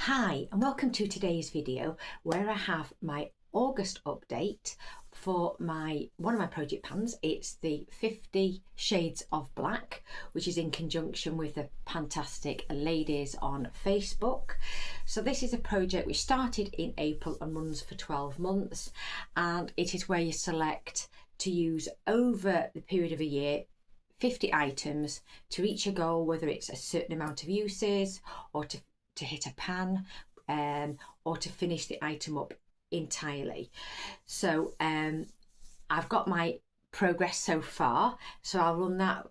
Hi and welcome to today's video where I have my August update for one of my project pans. It's the 50 Shades of Black, which is in conjunction with the fantastic ladies on Facebook. So this is a project which started in April and runs for 12 months, and it is where you select to use over the period of a year 50 items to reach a goal, whether it's a certain amount of uses or to hit a pan or to finish the item up entirely. So I've got my progress so far, so I'll run that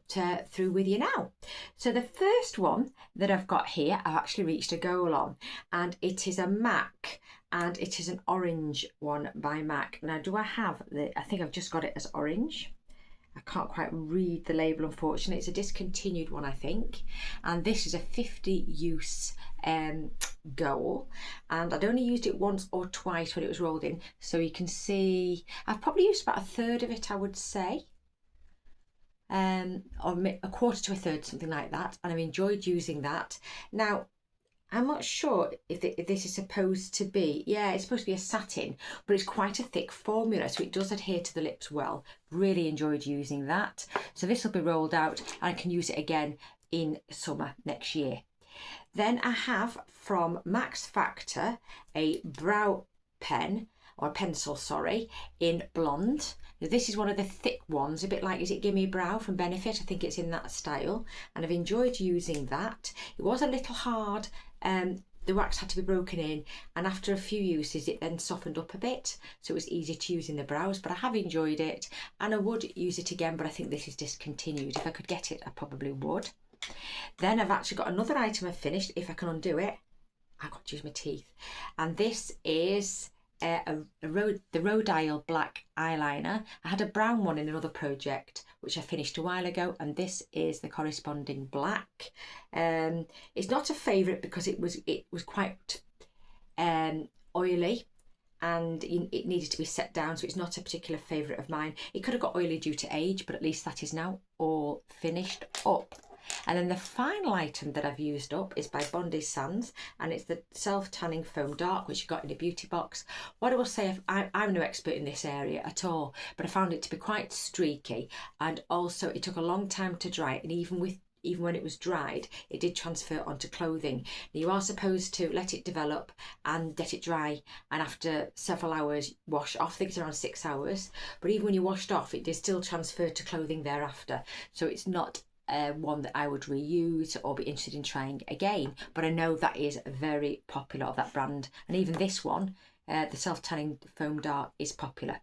through with you now. So the first one that I've got here, I've actually reached a goal on, and it is a MAC, and it is an orange one by MAC. Now, do I have I think I've just got it as orange. I can't quite read the label, unfortunately. It's a discontinued one, I think. And this is a 50 use goal. And I'd only used it once or twice when it was rolled in. So you can see, I've probably used about a third of it, I would say. Or a quarter to a third, something like that. And I've enjoyed using that. Now, I'm not sure if this is supposed to be, yeah, it's supposed to be a satin, but it's quite a thick formula, so it does adhere to the lips well. Really enjoyed using that. So this will be rolled out and I can use it again in summer next year. Then I have from Max Factor a brow pen, or pencil, sorry, in blonde. Now, this is one of the thick ones, a bit like, is it Gimme Brow from Benefit? I think it's in that style, and I've enjoyed using that. It was a little hard. The wax had to be broken in, and after a few uses it then softened up a bit, so it was easy to use in the brows, but I have enjoyed it and I would use it again, but I think this is discontinued. If I could get it, I probably would. Then I've actually got another item I've finished. If I can undo it, I've got to use my teeth, and this is the Rhodial black eyeliner. I had a brown one in another project which I finished a while ago, and this is the corresponding black. It's not a favourite because it was quite oily, and it needed to be set down, so it's not a particular favourite of mine. It could have got oily due to age, but at least that is now all finished up. And then the final item that I've used up is by Bondi Sands, and it's the self-tanning foam dark, which you got in a beauty box. What I will say, I'm no expert in this area at all, but I found it to be quite streaky, and also it took a long time to dry, and even when it was dried, it did transfer onto clothing. Now, you are supposed to let it develop and let it dry, and after several hours wash off. I think it's around 6 hours, but even when you washed off, it did still transfer to clothing thereafter, so it's not one that I would reuse or be interested in trying again, but I know that is very popular of that brand, and even this one, the self-tanning foam dark, is popular.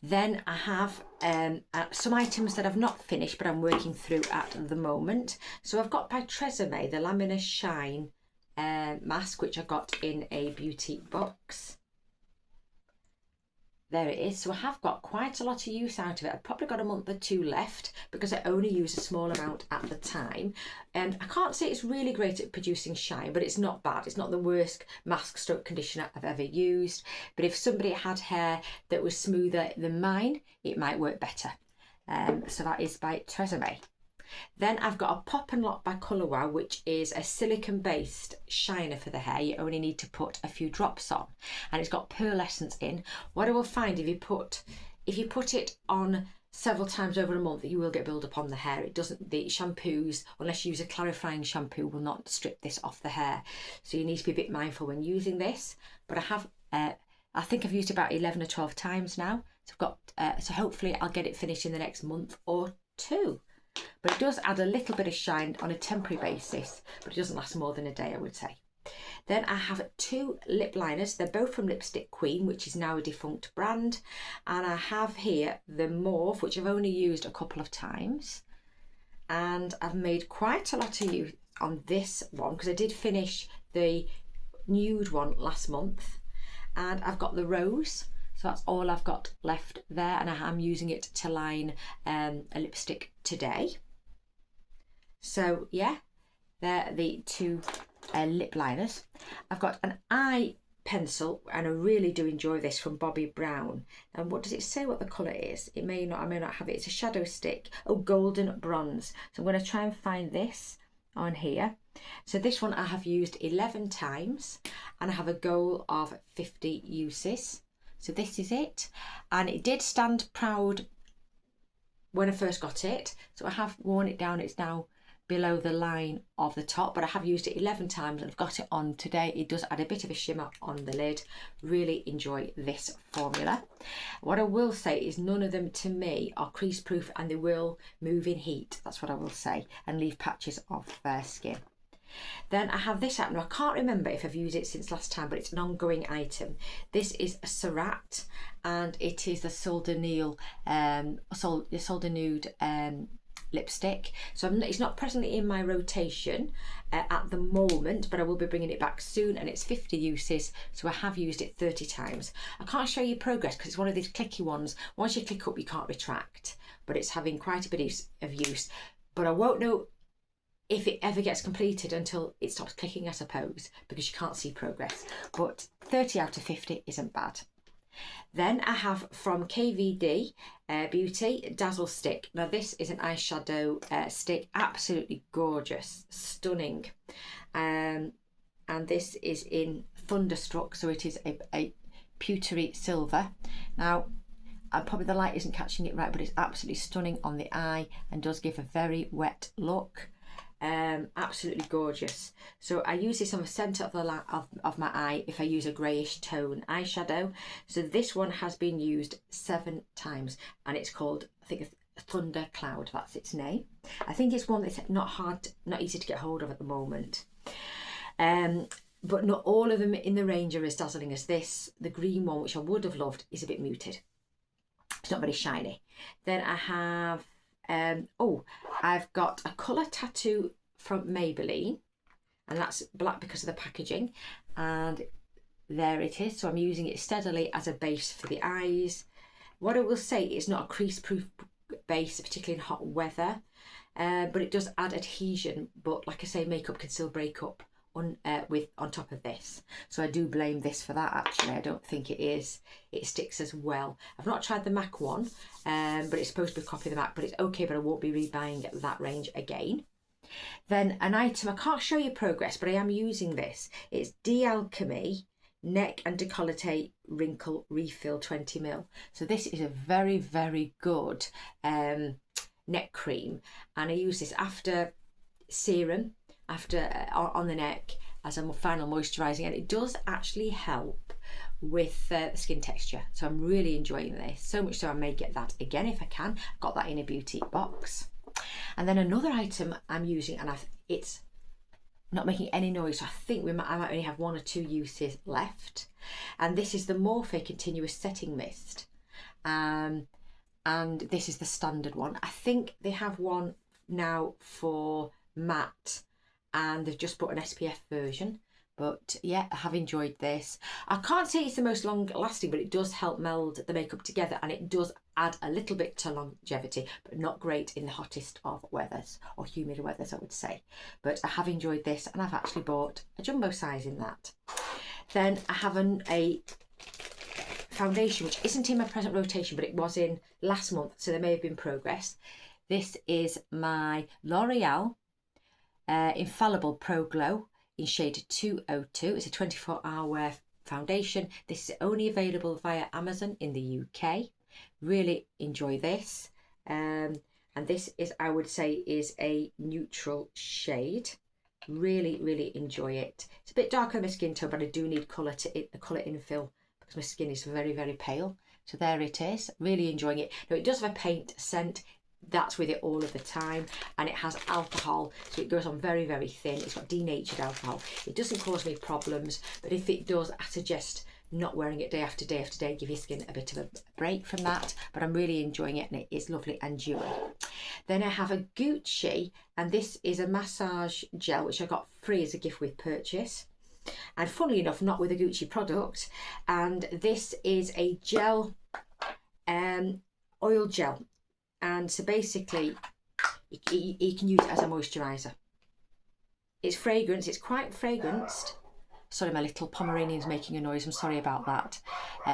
Then I have some items that I've not finished but I'm working through at the moment. So I've got by Tresemme the Luminous Shine mask, which I got in a beauty box. There it is. So I have got quite a lot of use out of it. I've probably got a month or two left because I only use a small amount at the time. And I can't say it's really great at producing shine, but it's not bad. It's not the worst mask stroke conditioner I've ever used. But if somebody had hair that was smoother than mine, it might work better. So that is by Tresemme. Then I've got a Pop and Lock by Colour Wow, which is a silicone based shiner for the hair. You only need to put a few drops on, and it's got pearl essence in. What I will find, if you put it on several times over a month, you will get build up on the hair. It doesn't, the shampoos, unless you use a clarifying shampoo, will not strip this off the hair, so you need to be a bit mindful when using this. But I have I think I've used it about 11 or 12 times now, so I've got so hopefully I'll get it finished in the next month or two. But it does add a little bit of shine on a temporary basis, but it doesn't last more than a day, I would say. Then I have two lip liners. They're both from Lipstick Queen, which is now a defunct brand. And I have here the mauve, which I've only used a couple of times. And I've made quite a lot of use on this one because I did finish the nude one last month. And I've got the rose. So that's all I've got left there, and I am using it to line a lipstick today. So yeah, they're the two lip liners. I've got an eye pencil, and I really do enjoy this, from Bobbi Brown. And what does it say what the colour is? It may not, I may not have it. It's a shadow stick. Oh, golden bronze. So I'm going to try and find this on here. So this one I have used 11 times and I have a goal of 50 uses. So this is it, and it did stand proud when I first got it. So I have worn it down, it's now below the line of the top, but I have used it 11 times and I've got it on today. It does add a bit of a shimmer on the lid. Really enjoy this formula. What I will say is none of them to me are crease proof and they will move in heat. That's what I will say, and leave patches of skin. Then I have this out. Now I can't remember if I've used it since last time, but it's an ongoing item. This is a Surat and it is the Sol de Nil, Sol de Nude lipstick. So it's not presently in my rotation at the moment, but I will be bringing it back soon, and it's 50 uses, so I have used it 30 times. I can't show you progress because it's one of these clicky ones. Once you click up you can't retract, but it's having quite a bit of use, but I won't know if it ever gets completed until it stops clicking, I suppose, because you can't see progress. But 30 out of 50 isn't bad. Then I have from KVD Beauty Dazzle Stick. Now this is an eyeshadow stick, absolutely gorgeous, stunning, and this is in Thunderstruck, so it is a pewtery silver. Now probably the light isn't catching it right, but it's absolutely stunning on the eye and does give a very wet look. Absolutely gorgeous. So I use this on the centre of my eye if I use a greyish tone eyeshadow. So this one has been used 7 times and it's called, I think, Thunder Cloud, that's its name. I think it's one that's not easy to get hold of at the moment. But not all of them in the range are as dazzling as this. The green one, which I would have loved, is a bit muted. It's not very shiny. Then I have I've got a colour tattoo from Maybelline, and that's black because of the packaging, and there it is. So I'm using it steadily as a base for the eyes. What I will say, it's not a crease proof base, particularly in hot weather, but it does add adhesion, but like I say, makeup can still break up on top of this, so I do blame this for that. Actually, I don't think it sticks as well. I've not tried the MAC one, but it's supposed to be a copy of the MAC, but it's okay, but I won't be rebuying that range again. Then an item, I can't show you progress, but I am using this. It's Alchemist Neck and Decollete Wrinkle Refill 20ml. So this is a very, very good neck cream, and I use this after serum, on the neck as a final moisturising, and it does actually help with the skin texture. So I'm really enjoying this, so much so I may get that again if I can. I've got that in a beauty box. And then another item I'm using, and it's not making any noise, so I think I might only have 1 or 2 uses left, and this is the Morphe Continuous Setting Mist, and this is the standard one. I think they have one now for matte, and they've just put an SPF version, but yeah, I have enjoyed this. I can't say it's the most long lasting, but it does help meld the makeup together, and it does add a little bit to longevity, but not great in the hottest of weathers, or humid weathers I would say. But I have enjoyed this, and I've actually bought a jumbo size in that. Then I have a foundation which isn't in my present rotation, but it was in last month, so there may have been progress. This is my L'Oreal Infallible Pro Glow in shade 202. It's a 24-hour wear foundation. This is only available via Amazon in the UK. Really enjoy this, and this is, I would say, is a neutral shade. Really enjoy it. It's a bit darker than my skin tone, but I do need colour infill because my skin is very, very pale. So there it is. Really enjoying it. Now it does have a paint scent. That's with it all of the time, and it has alcohol, so it goes on very, very thin. It's got denatured alcohol. It doesn't cause me problems, but if it does, I suggest not wearing it day after day after day. Give your skin a bit of a break from that, but I'm really enjoying it, and it is lovely and dewy. Then I have a Gucci, and this is a massage gel which I got free as a gift with purchase, and funnily enough not with a Gucci product, and this is a gel, oil gel. And so basically you can use it as a moisturiser. It's fragrance, it's quite fragranced. Sorry, my little Pomeranian's making a noise, I'm sorry about that.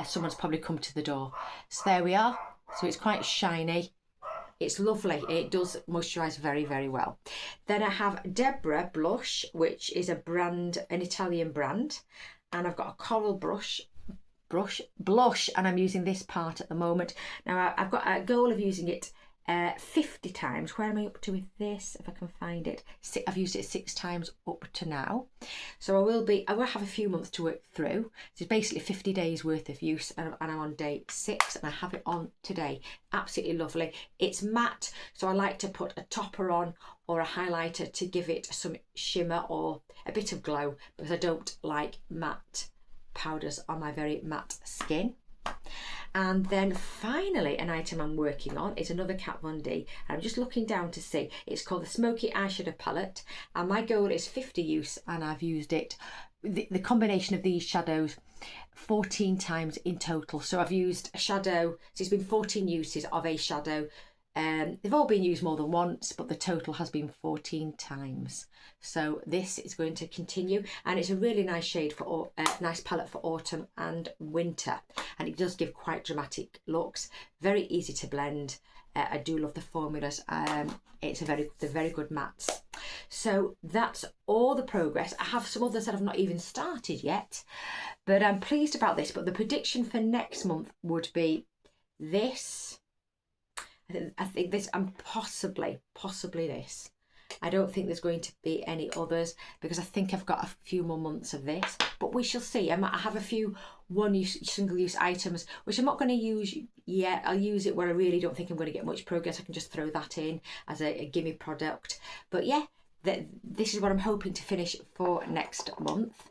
Someone's probably come to the door. So there we are. So it's quite shiny, It's lovely. It does moisturise very, very well. Then I have Deborah blush, which is a brand, an Italian brand, and I've got a coral blush, and I'm using this part at the moment. Now I've got a goal of using it 50 times. Where am I up to with this? If I can find it. I've used it 6 times up to now. So I will have a few months to work through. So it's basically 50 days worth of use, and I'm on day 6 and I have it on today. Absolutely lovely. It's matte, so I like to put a topper on or a highlighter to give it some shimmer or a bit of glow, because I don't like matte powders on my very matte skin. And then finally, an item I'm working on is another Kat Von D. I'm just looking down to see. It's called the Smoky Eyeshadow Palette, and my goal is 50 use, and I've used it, the combination of these shadows, 14 times in total. So I've used a shadow, so it's been 14 uses of a shadow. They've all been used more than once, but the total has been 14 times. So this is going to continue, and it's a really nice shade for nice palette for autumn and winter, and it does give quite dramatic looks. Very easy to blend. I do love the formulas. It's they're very good mattes. So that's all the progress. I have some others that I've not even started yet, but I'm pleased about this. But the prediction for next month would be this. I think this, and possibly this. I don't think there's going to be any others, because I think I've got a few more months of this, but we shall see. I have a few single-use items which I'm not going to use yet. I'll use it where I really don't think I'm going to get much progress. I can just throw that in as a gimme product. But yeah, this is what I'm hoping to finish for next month.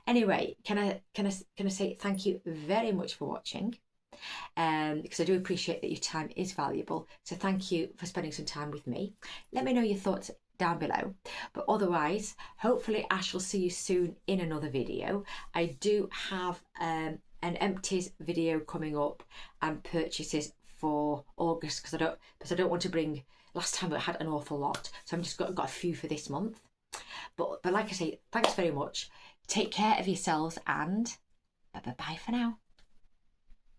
Anyway, can I say thank you very much for watching. Because I do appreciate that your time is valuable, so thank you for spending some time with me. Let me know your thoughts down below, but otherwise hopefully I shall see you soon in another video. I do have an empties video coming up and purchases for August, because I don't want to bring, last time I had an awful lot, so I've just got a few for this month. But like I say, thanks very much, take care of yourselves, and bye for now.